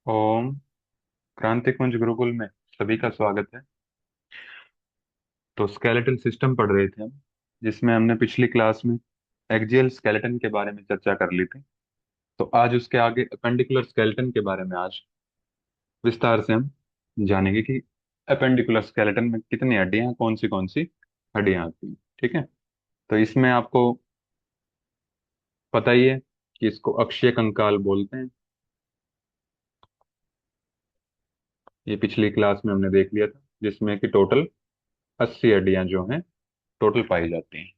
ओम। क्रांति कुंज गुरुकुल में सभी का स्वागत है। तो स्केलेटल सिस्टम पढ़ रहे थे हम, जिसमें हमने पिछली क्लास में एक्जियल स्केलेटन के बारे में चर्चा कर ली थी। तो आज उसके आगे अपेंडिकुलर स्केलेटन के बारे में आज विस्तार से हम जानेंगे कि अपेंडिकुलर स्केलेटन में कितनी हड्डियां हैं, कौन सी हड्डियां आती हैं। ठीक है। तो इसमें आपको पता ही है कि इसको अक्षीय कंकाल बोलते हैं। ये पिछली क्लास में हमने देख लिया था, जिसमें कि टोटल 80 हड्डियां जो हैं टोटल पाई जाती हैं।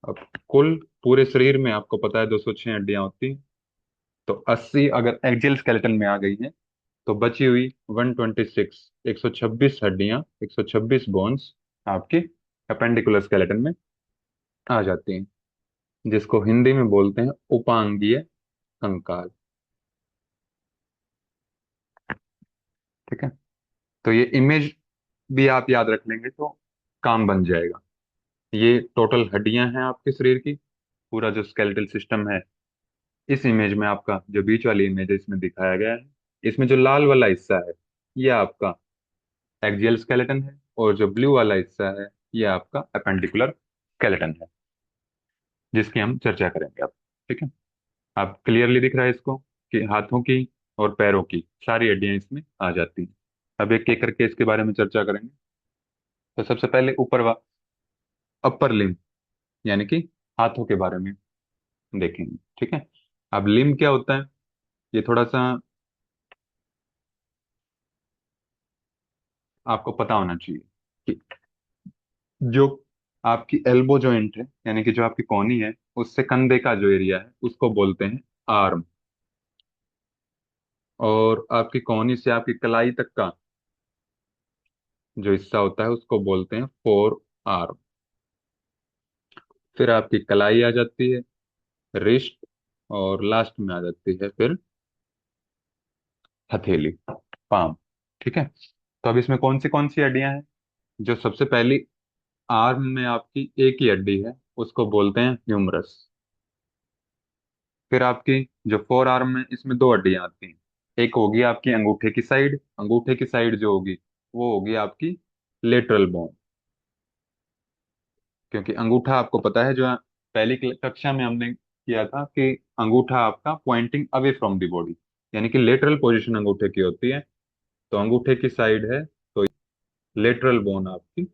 अब कुल पूरे शरीर में आपको पता है 206 हड्डियां होती हैं। तो 80 अगर एक्जियल स्केलेटन में आ गई हैं, तो बची हुई 126 126 हड्डियां, 126 बोन्स आपके अपेंडिकुलर स्केलेटन में आ जाती हैं, जिसको हिंदी में बोलते हैं उपांगीय कंकाल। ठीक है। तो ये इमेज भी आप याद रख लेंगे तो काम बन जाएगा। ये टोटल हड्डियां हैं आपके शरीर की, पूरा जो स्केलेटल सिस्टम है। इस इमेज में आपका जो बीच वाली इमेज है इसमें दिखाया गया है। इसमें जो लाल वाला हिस्सा है ये आपका एक्सियल स्केलेटन है, और जो ब्लू वाला हिस्सा है ये आपका अपेंडिकुलर स्केलेटन है, जिसकी हम चर्चा करेंगे अब। ठीक है। आप क्लियरली दिख रहा है इसको कि हाथों की और पैरों की सारी हड्डियां इसमें आ जाती हैं। अब एक एक करके इसके बारे में चर्चा करेंगे। तो सबसे पहले अपर लिम्ब, यानी कि हाथों के बारे में देखेंगे। ठीक है। अब लिम्ब क्या होता है, ये थोड़ा सा आपको पता होना चाहिए कि जो आपकी एल्बो जॉइंट है, यानी कि जो आपकी कोहनी है, उससे कंधे का जो एरिया है उसको बोलते हैं आर्म। और आपकी कोहनी से आपकी कलाई तक का जो हिस्सा होता है उसको बोलते हैं फोर आर्म। फिर आपकी कलाई आ जाती है, रिस्ट, और लास्ट में आ जाती है फिर हथेली, पाम। ठीक है। तो अब इसमें कौन सी हड्डियां हैं। जो सबसे पहली आर्म में आपकी एक ही हड्डी है उसको बोलते हैं ह्यूमरस। फिर आपकी जो फोर आर्म में इसमें दो हड्डियां आती हैं। एक होगी आपकी अंगूठे की साइड जो होगी वो होगी आपकी लेटरल बोन। क्योंकि अंगूठा आपको पता है, जो पहली कक्षा में हमने किया था कि अंगूठा आपका pointing away from the body, यानी कि लेटरल पोजीशन अंगूठे की होती है। तो अंगूठे की साइड है तो लेटरल बोन आपकी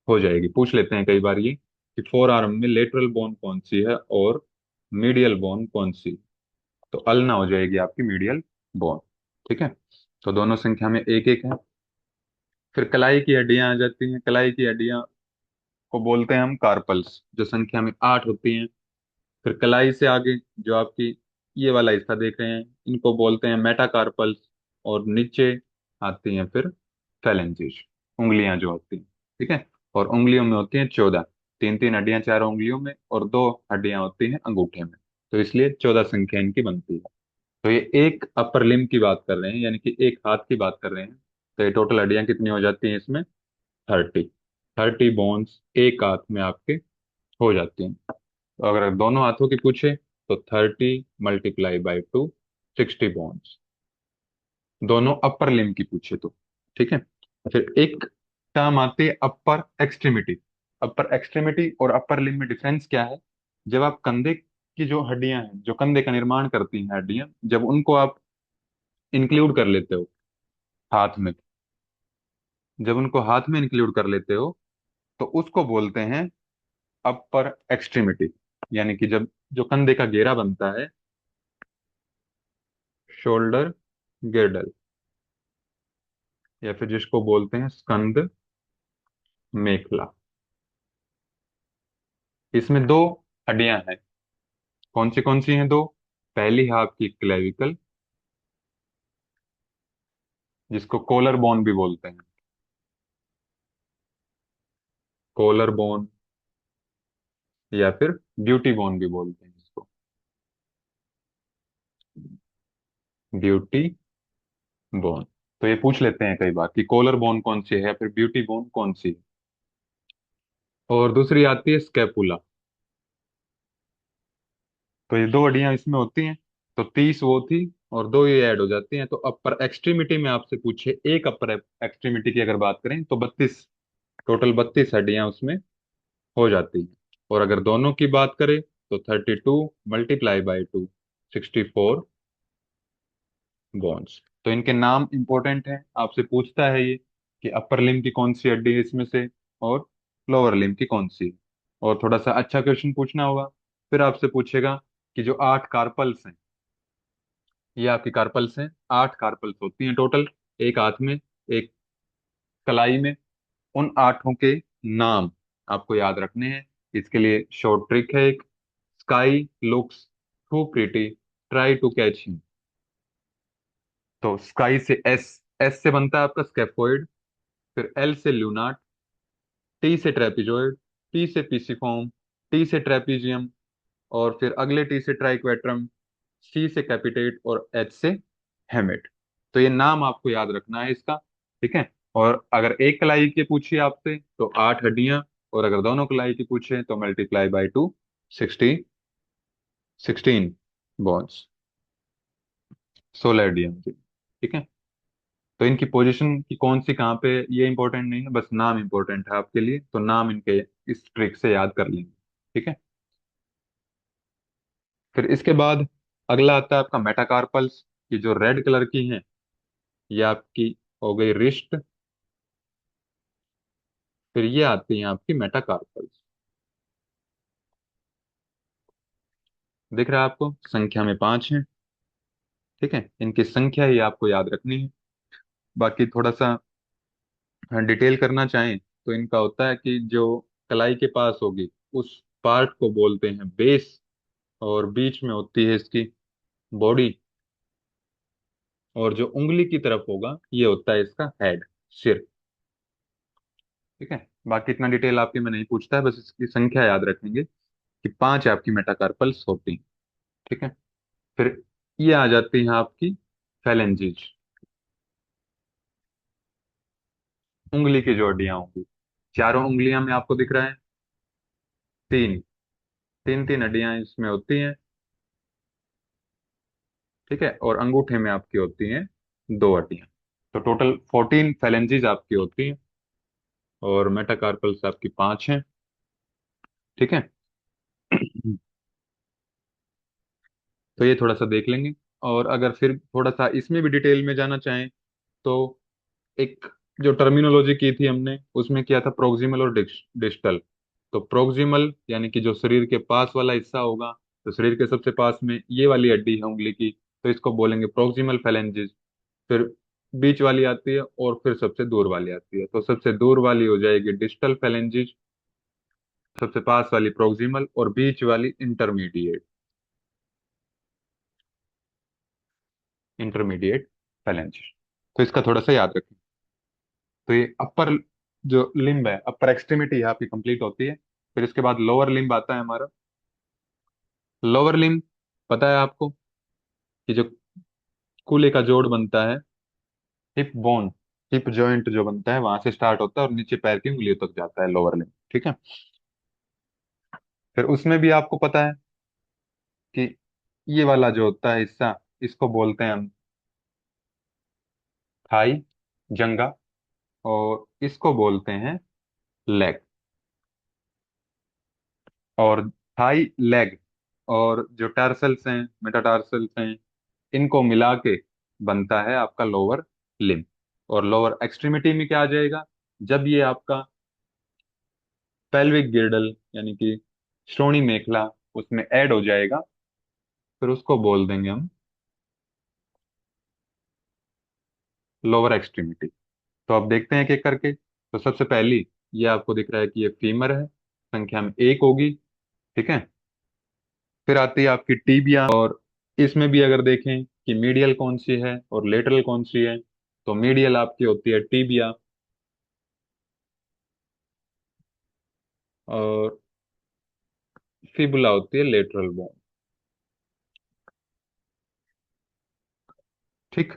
हो जाएगी। पूछ लेते हैं कई बार ये कि फोर आर्म में लेटरल बोन कौन सी है और मीडियल बोन कौन सी। तो अल्ना हो जाएगी आपकी मीडियल बोन। ठीक है। तो दोनों संख्या में एक एक है। फिर कलाई की हड्डियां आ जाती हैं। कलाई की हड्डियां को बोलते हैं हम कार्पल्स, जो संख्या में 8 होती हैं। फिर कलाई से आगे जो आपकी ये वाला हिस्सा देख रहे हैं इनको बोलते हैं मेटाकार्पल्स। और नीचे आती हैं फिर फेलेंजिस, उंगलियां जो होती हैं। ठीक है। और उंगलियों में होती हैं 14, तीन तीन हड्डियां चारों उंगलियों में और दो हड्डियां होती हैं अंगूठे में। तो इसलिए 14 संख्या इनकी बनती है। तो ये एक अपर लिम्ब की बात कर रहे हैं, यानी कि एक हाथ की बात कर रहे हैं। तो ये टोटल हड्डियां कितनी हो जाती हैं इसमें, 30। 30 बोन्स एक हाथ में आपके हो जाती हैं। तो अगर दोनों हाथों की पूछे तो 30 × 2 60 बोन्स, दोनों अपर लिम्ब की पूछे तो। ठीक है। फिर एक टर्म आती है अपर एक्सट्रीमिटी। अपर एक्सट्रीमिटी और अपर लिम्ब में डिफरेंस क्या है। जब आप कंधे की जो हड्डियां हैं, जो कंधे का निर्माण करती हैं हड्डियां, जब उनको आप इंक्लूड कर लेते हो हाथ में, जब उनको हाथ में इंक्लूड कर लेते हो तो उसको बोलते हैं अपर एक्सट्रीमिटी। यानी कि जब जो कंधे का घेरा बनता है, शोल्डर गिर्डल, या फिर जिसको बोलते हैं स्कंद मेखला, इसमें दो हड्डियां हैं। कौन सी हैं दो। पहली है आपकी क्लेविकल, जिसको कोलर बोन भी बोलते हैं, कोलर बोन, या फिर ब्यूटी बोन भी बोलते हैं इसको, ब्यूटी बोन। तो ये पूछ लेते हैं कई बार कि कोलर बोन कौन सी है या फिर ब्यूटी बोन कौन सी है। और दूसरी आती है स्कैपुला। तो ये दो हड्डियां इसमें होती हैं। तो 30 वो थी और दो ये ऐड हो जाती हैं, तो अपर एक्सट्रीमिटी में आपसे पूछे एक अपर एक्सट्रीमिटी की अगर बात करें तो 32, टोटल 32 हड्डियां उसमें हो जाती हैं। और अगर दोनों की बात करें तो 32 मल्टीप्लाई बाई 2, 64 बोन्स। तो इनके नाम इंपॉर्टेंट हैं, आपसे पूछता है ये कि अपर लिम्ब की कौन सी हड्डी है इसमें से, और लोअर लिम्ब की कौन सी है। और थोड़ा सा अच्छा क्वेश्चन पूछना होगा, फिर आपसे पूछेगा कि जो 8 कार्पल्स हैं, ये आपकी कार्पल्स हैं, 8 कार्पल्स होती हैं टोटल, एक हाथ में, एक कलाई में। उन आठों के नाम आपको याद रखने हैं। इसके लिए शॉर्ट ट्रिक है एक, sky looks too pretty, try to catch him. तो स्काई से एस, एस से बनता है आपका स्केफोइड, फिर एल से ल्यूनाट, टी से ट्रेपिजॉइड, पी से पीसीफॉर्म, टी से ट्रेपीजियम, और फिर अगले टी से ट्राइक्वेट्रम, सी से कैपिटेट, और एच से हेमेट। तो ये नाम आपको याद रखना है इसका, ठीक है। और अगर एक कलाई की पूछिए आपसे तो 8 हड्डियां, और अगर दोनों कलाई की पूछे तो मल्टीप्लाई बाई 2, 16 बॉन्स, 16 हड्डियां होती हैं, ठीक है। तो इनकी पोजीशन की कौन सी कहाँ पे है, ये इंपॉर्टेंट नहीं है, बस नाम इंपॉर्टेंट है आपके लिए, तो नाम इनके इस ट्रिक से याद कर लेंगे, ठीक है। फिर इसके बाद अगला आता है आपका मेटाकार्पल्स, की जो रेड कलर की हैं, ये आपकी हो गई रिस्ट। फिर ये आती हैं आपकी मेटाकार्पल्स, दिख रहा है आपको, संख्या में 5 हैं, ठीक है। इनकी संख्या ही आपको याद रखनी है। बाकी थोड़ा सा डिटेल करना चाहें तो इनका होता है कि जो कलाई के पास होगी उस पार्ट को बोलते हैं बेस, और बीच में होती है इसकी बॉडी, और जो उंगली की तरफ होगा ये होता है इसका हेड, सिर, ठीक है। बाकी इतना डिटेल आपकी मैं नहीं पूछता है, बस इसकी संख्या याद रखेंगे कि 5 आपकी मेटाकार्पल्स होती हैं, ठीक है। फिर ये आ जाती हैं आपकी फैलेंजेज, उंगली की जो हड्डियां होंगी, चारों उंगलियां में आपको दिख रहा है, तीन, तीन तीन हड्डियां इसमें होती हैं, ठीक है। और अंगूठे में आपकी होती हैं 2 हड्डियां। तो टोटल 14 फैलेंजेज आपकी होती हैं, और मेटाकार्पल्स आपकी 5 हैं, ठीक है। तो ये थोड़ा सा देख लेंगे। और अगर फिर थोड़ा सा इसमें भी डिटेल में जाना चाहें तो एक जो टर्मिनोलॉजी की थी हमने उसमें किया था प्रोक्सिमल और डिस्टल। तो प्रोक्सिमल यानी कि जो शरीर के पास वाला हिस्सा होगा, तो शरीर के सबसे पास में ये वाली हड्डी है उंगली की, तो इसको बोलेंगे प्रोक्सिमल फैलेंजेस। फिर बीच वाली आती है, और फिर सबसे दूर वाली आती है, तो सबसे दूर वाली हो जाएगी डिस्टल फैलेंजेस, सबसे पास वाली प्रोक्सिमल, और बीच वाली इंटरमीडिएट, इंटरमीडिएट फैलेंजेस। तो इसका थोड़ा सा याद रखें। तो ये अपर जो लिम्ब है, अपर एक्सट्रीमिटी यहाँ की कंप्लीट होती है। फिर इसके बाद लोअर लिम्ब आता है हमारा। लोअर लिम्ब, पता है आपको कि जो कूल्हे का जोड़ बनता है, हिप बोन, हिप जॉइंट जो बनता है वहां से स्टार्ट होता है और नीचे पैर की उंगलियों तक जाता है लोअर लिम्ब, ठीक है। फिर उसमें भी आपको पता है कि ये वाला जो होता है हिस्सा, इसको बोलते हैं हम थाई, जंगा, और इसको बोलते हैं लेग। और थाई, लेग, और जो टार्सल्स हैं, मेटाटार्सल्स हैं, इनको मिला के बनता है आपका लोअर लिम्ब। और लोअर एक्सट्रीमिटी में क्या आ जाएगा, जब ये आपका पेल्विक गिर्डल यानी कि श्रोणि मेखला उसमें ऐड हो जाएगा, फिर उसको बोल देंगे हम लोअर एक्सट्रीमिटी। तो अब देखते हैं कि करके, तो सबसे पहली, ये आपको दिख रहा है कि ये फीमर है, संख्या में 1 होगी, ठीक है। फिर आती है आपकी टीबिया, और इसमें भी अगर देखें कि मीडियल कौन सी है और लेटरल कौन सी है, तो मीडियल आपकी होती है टीबिया, और फिबुला होती है लेटरल बोन, ठीक।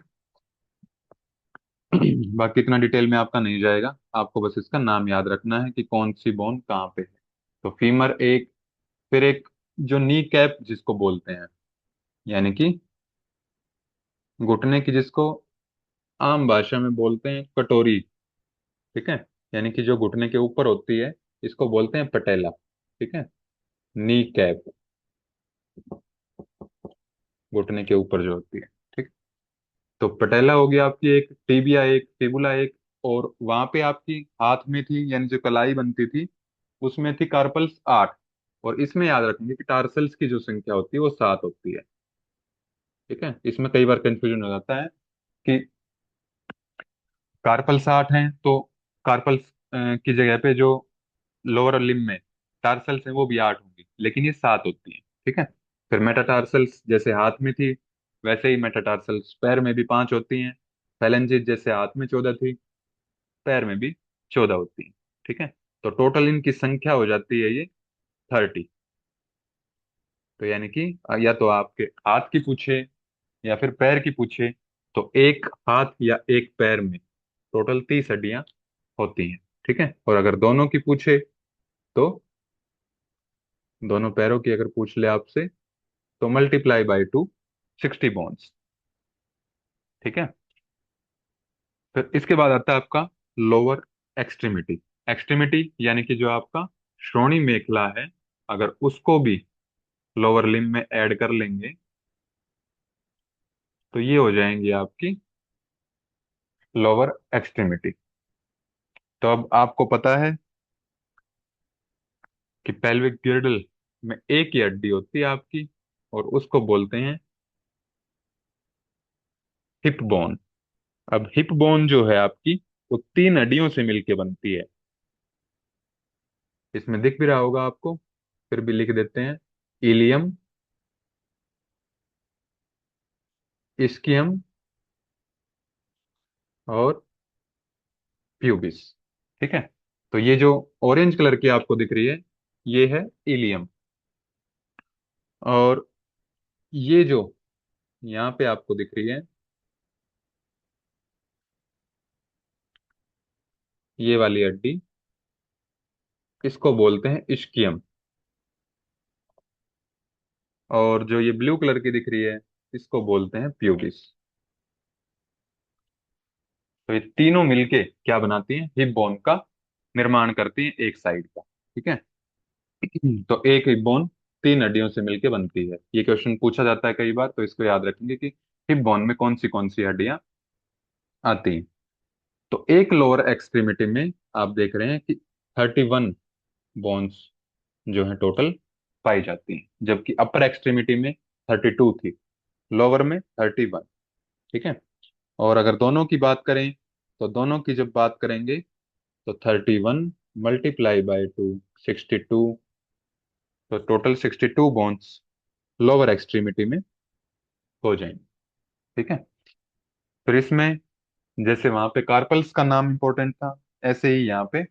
बाकी इतना डिटेल में आपका नहीं जाएगा, आपको बस इसका नाम याद रखना है कि कौन सी बोन कहाँ पे है। तो फीमर एक, फिर एक जो नी कैप जिसको बोलते हैं, यानी कि घुटने की, जिसको आम भाषा में बोलते हैं कटोरी। ठीक है, यानी कि जो घुटने के ऊपर होती है, इसको बोलते हैं पटेला। ठीक है, नी कैप, घुटने के ऊपर जो होती है। ठीक। तो पटेला हो गया आपकी एक, टीबिया एक, फिबुला एक, और वहां पे आपकी हाथ में थी, यानी जो कलाई बनती थी उसमें थी कार्पल्स 8। और इसमें याद रखेंगे कि टार्सल्स की जो संख्या होती है वो 7 होती है। ठीक है, इसमें कई बार कंफ्यूजन हो जाता है कि कार्पल्स 8 हैं तो कार्पल्स की जगह पे जो लोअर लिम्ब में टार्सल्स हैं वो भी 8 होंगी, लेकिन ये 7 होती हैं। ठीक है। फिर मेटाटार्सल्स जैसे हाथ में थी, वैसे ही मेटाटार्सल्स पैर में भी 5 होती हैं। फेलेंजेस जैसे हाथ में 14 थी, पैर में भी 14 होती हैं। ठीक है। तो टोटल इनकी संख्या हो जाती है ये 30। तो यानी कि या तो आपके हाथ की पूछे या फिर पैर की पूछे, तो एक हाथ या एक पैर में टोटल 30 हड्डियां होती हैं। ठीक है। और अगर दोनों की पूछे, तो दोनों पैरों की अगर पूछ ले आपसे, तो मल्टीप्लाई बाई 2, 60 बोन्स। ठीक है। फिर इसके बाद आता है आपका लोअर एक्सट्रीमिटी। एक्सट्रीमिटी यानी कि जो आपका श्रोणि मेखला है, अगर उसको भी लोअर लिम्ब में ऐड कर लेंगे, तो ये हो जाएंगी आपकी लोअर एक्सट्रीमिटी। तो अब आपको पता है कि पेल्विक गिर्डल में एक ही हड्डी होती है आपकी, और उसको बोलते हैं हिप बोन। अब हिप बोन जो है आपकी, वो 3 हड्डियों से मिलके बनती है। इसमें दिख भी रहा होगा आपको, फिर भी लिख देते हैं। इलियम, इस्कियम और प्यूबिस। ठीक है। तो ये जो ऑरेंज कलर की आपको दिख रही है, ये है इलियम। और ये जो यहाँ पे आपको दिख रही है, ये वाली हड्डी, इसको बोलते हैं इस्कियम। और जो ये ब्लू कलर की दिख रही है, इसको बोलते हैं प्यूबिस। तो ये तीनों मिलके क्या बनाती हैं? हिप बोन का निर्माण करती हैं, एक साइड का। ठीक है। तो एक हिप बोन 3 हड्डियों से मिलके बनती है। ये क्वेश्चन पूछा जाता है कई बार, तो इसको याद रखेंगे कि हिप बोन में कौन सी हड्डियां आती हैं। तो एक लोअर एक्सट्रीमिटी में आप देख रहे हैं कि 31 बोन्स जो है टोटल पाई जाती हैं, जबकि अपर एक्सट्रीमिटी में 32 थी, लोअर में 31। ठीक है। और अगर दोनों की बात करें, तो दोनों की जब बात करेंगे, तो 31 मल्टीप्लाई बाई 2, 62। तो टोटल 62 बोन्स लोअर एक्सट्रीमिटी में हो जाएंगे। ठीक है। फिर इसमें जैसे वहां पे कार्पल्स का नाम इंपॉर्टेंट था, ऐसे ही यहाँ पे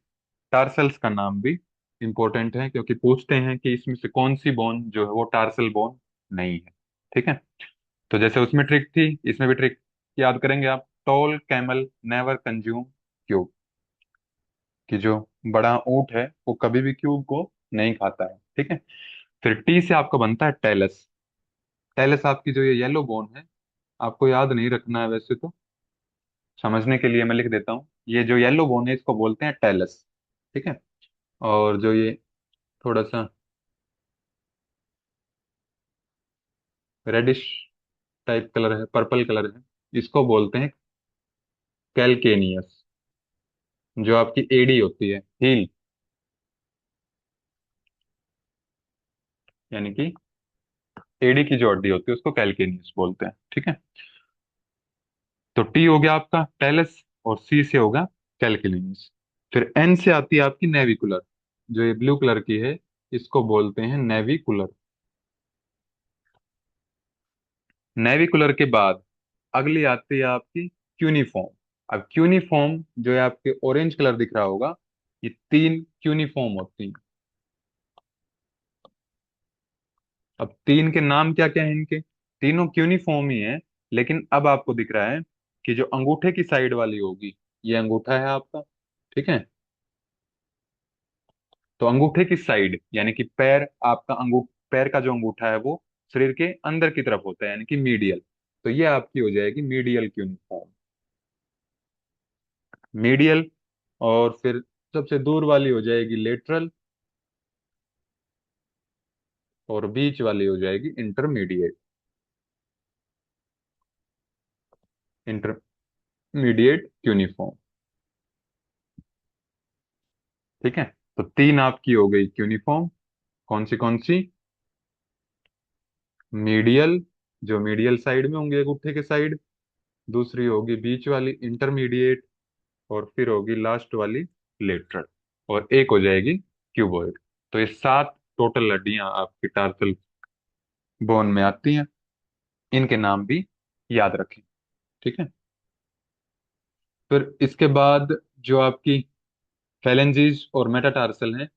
टार्सल्स का नाम भी इंपॉर्टेंट है, क्योंकि पूछते हैं कि इसमें से कौन सी बोन जो है वो टार्सल बोन नहीं है। ठीक है। तो जैसे उसमें ट्रिक थी, इसमें भी ट्रिक याद करेंगे आप। Tall camel never consume cube, कि जो बड़ा ऊंट है वो कभी भी क्यूब को नहीं खाता है। ठीक है। फिर टी से आपका बनता है टेलस। टेलस आपकी जो ये येलो बोन है, आपको याद नहीं रखना है वैसे तो, समझने के लिए मैं लिख देता हूँ। ये जो येलो बोन है, इसको बोलते हैं टेलस। ठीक है। और जो ये थोड़ा सा रेडिश टाइप कलर है, पर्पल कलर है, इसको बोलते हैं कैलकेनियस। जो आपकी एडी होती है, हील, यानी कि एडी की जो हड्डी होती है उसको कैलकेनियस बोलते हैं। ठीक है। तो टी हो गया आपका टेलस, और सी से होगा कैलकेनियस। फिर एन से आती है आपकी नेविकुलर। जो ये ब्लू कलर की है, इसको बोलते हैं नेविकुलर। नेविकुलर के बाद अगली आती है आपकी क्यूनिफॉर्म। अब क्यूनिफॉर्म जो है आपके ऑरेंज कलर दिख रहा होगा, ये 3 क्यूनिफॉर्म होती हैं। अब 3 के नाम क्या क्या है इनके? तीनों क्यूनिफॉर्म ही है, लेकिन अब आपको दिख रहा है कि जो अंगूठे की साइड वाली होगी, ये अंगूठा है आपका। ठीक है। तो अंगूठे की साइड यानी कि पैर आपका, पैर का जो अंगूठा है वो शरीर के अंदर की तरफ होता है, यानी कि मीडियल। तो ये आपकी हो जाएगी मीडियल क्यूनिफॉर्म। मीडियल। और फिर सबसे दूर वाली हो जाएगी लेटरल, और बीच वाली हो जाएगी इंटरमीडिएट। Intermediate cuneiform. ठीक है। तो तीन आपकी हो गई क्यूनिफॉर्म। कौन सी? मीडियल, जो मीडियल साइड में होंगे अंगूठे के साइड। दूसरी होगी बीच वाली इंटरमीडिएट। और फिर होगी लास्ट वाली लेटरल। और एक हो जाएगी क्यूबॉइड। तो ये सात टोटल हड्डियां आपकी टार्सल बोन में आती हैं। इनके नाम भी याद रखें। ठीक है। फिर इसके बाद जो आपकी फेलेंजीज और मेटाटार्सल हैं,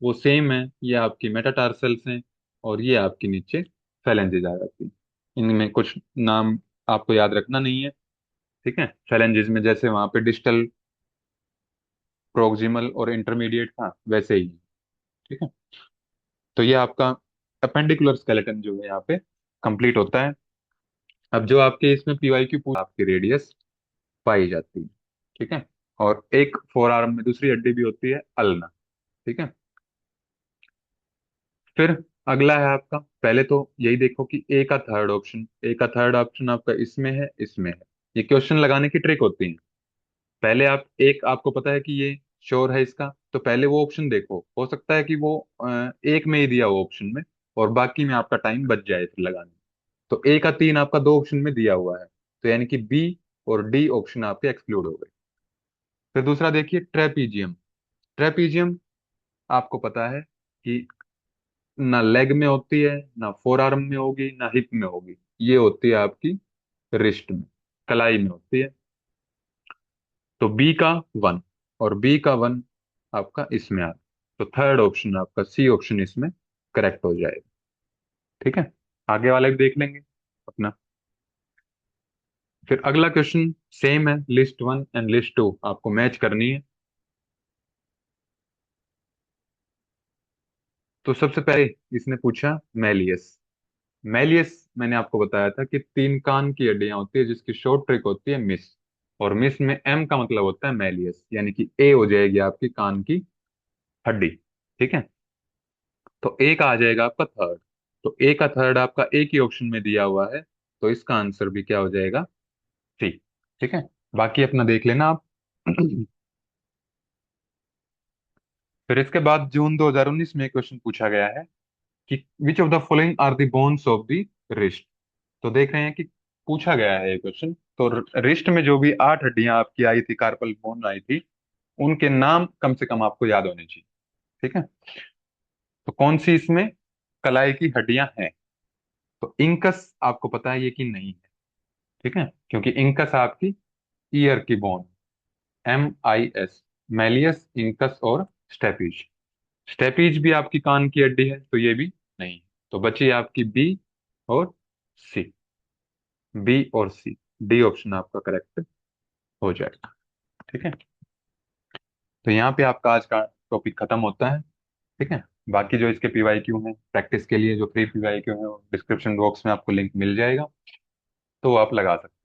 वो सेम है। ये आपकी मेटाटार्सल्स हैं, और ये आपकी नीचे फेलेंजीज आ जाती हैं। इनमें कुछ नाम आपको याद रखना नहीं है। ठीक है। फेलेंजीज में जैसे वहां पे डिस्टल, प्रोक्सिमल और इंटरमीडिएट था, वैसे ही। ठीक है। तो ये आपका अपेंडिकुलर स्केलेटन जो है यहाँ पे कंप्लीट होता है। अब जो आपके इसमें पीवाईक्यू पूछ, आपकी रेडियस पाई जाती है। ठीक है। और एक फोर आर्म में दूसरी हड्डी भी होती है, अल्ना। ठीक है। फिर अगला है आपका, पहले तो यही देखो कि ए का थर्ड ऑप्शन आपका इसमें है, इसमें है। ये क्वेश्चन लगाने की ट्रिक होती है। पहले आप एक, आपको पता है कि ये श्योर है इसका, तो पहले वो ऑप्शन देखो। हो सकता है कि वो एक में ही दिया हो ऑप्शन में, और बाकी में आपका टाइम बच जाए फिर लगाने में। तो ए का तीन आपका दो ऑप्शन में दिया हुआ है, तो यानी कि बी और डी ऑप्शन आपके एक्सक्लूड हो गए। फिर दूसरा देखिए, ट्रेपीजियम। ट्रेपीजियम आपको पता है कि ना लेग में होती है, ना फोर आर्म में होगी, ना हिप में होगी। ये होती है आपकी रिस्ट में, कलाई में होती है। तो बी का वन, और बी का वन आपका इसमें आ, तो थर्ड ऑप्शन आपका सी ऑप्शन इसमें करेक्ट हो जाएगा। ठीक है। आगे वाले भी देख लेंगे अपना। फिर अगला क्वेश्चन सेम है, list one and list two आपको मैच करनी है। तो सबसे पहले इसने पूछा मैलियस। मैलियस मैंने आपको बताया था कि तीन कान की हड्डियां होती है, जिसकी शॉर्ट ट्रिक होती है मिस। और मिस में एम का मतलब होता है मैलियस, यानी कि ए हो जाएगी आपकी कान की हड्डी। ठीक है। तो ए का आ जाएगा आपका थर्ड। तो ए का थर्ड आपका एक ही ऑप्शन में दिया हुआ है, तो इसका आंसर भी क्या हो जाएगा? सी। ठीक है। बाकी अपना देख लेना आप। फिर इसके बाद जून 2019 में क्वेश्चन पूछा गया है कि which of the following are the bones of the wrist. तो देख रहे हैं कि पूछा गया है ये क्वेश्चन। तो रिस्ट में जो भी आठ हड्डियां आपकी आई थी, कार्पल बोन आई थी, उनके नाम कम से कम आपको याद होने चाहिए। ठीक है। तो कौन सी इसमें कलाई की हड्डियां हैं? तो इंकस आपको पता है ये कि नहीं है। ठीक है। क्योंकि इंकस आपकी ईयर की बोन, MIS। मैलियस, इंकस और स्टेपीज। स्टेपीज भी आपकी कान की हड्डी है, तो ये भी नहीं है। तो बची आपकी बी और सी। बी और सी, डी ऑप्शन आपका करेक्ट हो जाएगा। ठीक है। तो यहाँ पे आपका आज का टॉपिक खत्म होता है। ठीक है। बाकी जो इसके PYQ हैं प्रैक्टिस के लिए, जो फ्री PYQ हैं, डिस्क्रिप्शन बॉक्स में आपको लिंक मिल जाएगा, तो आप लगा सकते हैं।